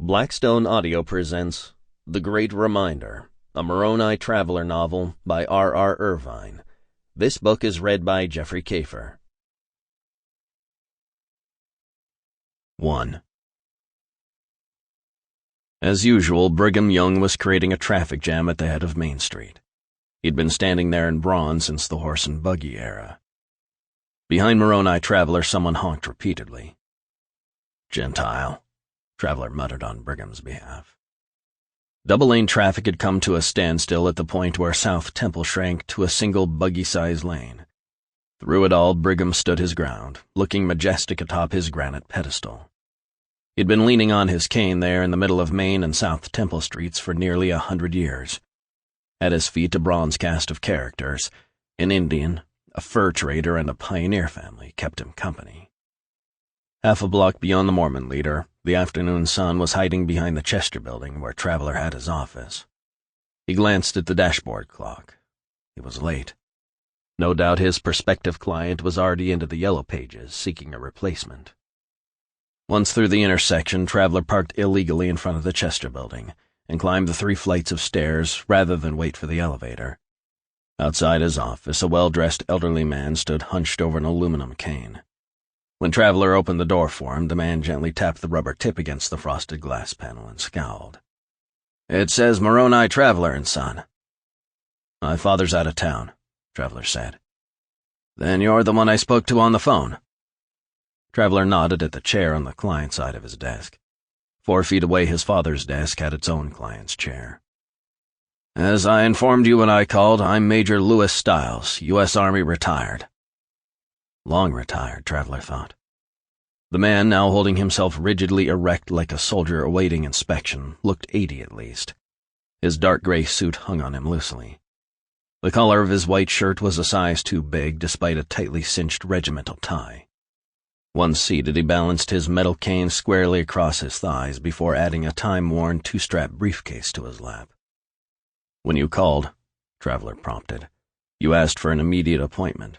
Blackstone Audio presents The Great Reminder, a Moroni Traveler novel by R. Irvine. This book is read by Jeffrey Kafer. 1. As usual, Brigham Young was creating a traffic jam at the head of Main Street. He'd been standing there in bronze since the horse and buggy era. Behind Moroni Traveler, someone honked repeatedly. "Gentile," Traveler muttered on Brigham's behalf. Double-lane traffic had come to a standstill at the point where South Temple shrank to a single buggy-sized lane. Through it all, Brigham stood his ground, looking majestic atop his granite pedestal. He'd been leaning on his cane there in the middle of Main and South Temple streets for nearly 100 years. At his feet, a bronze cast of characters, an Indian, a fur trader, and a pioneer family kept him company. Half a block beyond the Mormon leader, the afternoon sun was hiding behind the Chester building where Traveler had his office. He glanced at the dashboard clock. He was late. No doubt his prospective client was already into the yellow pages, seeking a replacement. Once through the intersection, Traveler parked illegally in front of the Chester building and climbed the 3 flights of stairs rather than wait for the elevator. Outside his office, a well-dressed elderly man stood hunched over an aluminum cane. When Traveler opened the door for him, the man gently tapped the rubber tip against the frosted glass panel and scowled. "It says Moroni Traveler and Son." "My father's out of town," Traveler said. "Then you're the one I spoke to on the phone." Traveler nodded at the chair on the client side of his desk. 4 feet away, his father's desk had its own client's chair. "As I informed you when I called, I'm Major Lewis Stiles, U.S. Army retired." Long retired, Traveler thought. The man, now holding himself rigidly erect like a soldier awaiting inspection, looked 80 at least. His dark gray suit hung on him loosely. The collar of his white shirt was a size too big, despite a tightly cinched regimental tie. Once seated, he balanced his metal cane squarely across his thighs before adding a time-worn 2-strap briefcase to his lap. "When you called," Traveler prompted, "you asked for an immediate appointment."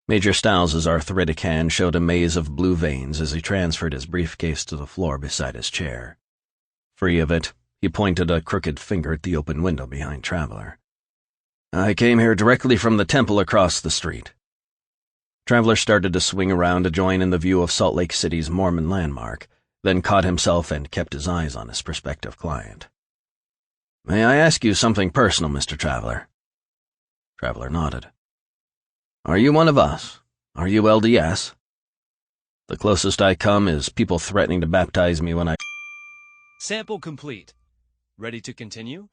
Major Stiles's arthritic hand showed a maze of blue veins as he transferred his briefcase to the floor beside his chair. Free of it, he pointed a crooked finger at the open window behind Traveler. "I came here directly from the temple across the street." Traveler started to swing around to join in the view of Salt Lake City's Mormon landmark, then caught himself and kept his eyes on his prospective client. "May I ask you something personal, Mr. Traveler?" Traveler nodded. "Are you one of us? Are you LDS?" "The closest I come is people threatening to baptize me when I—" Sample complete. Ready to continue?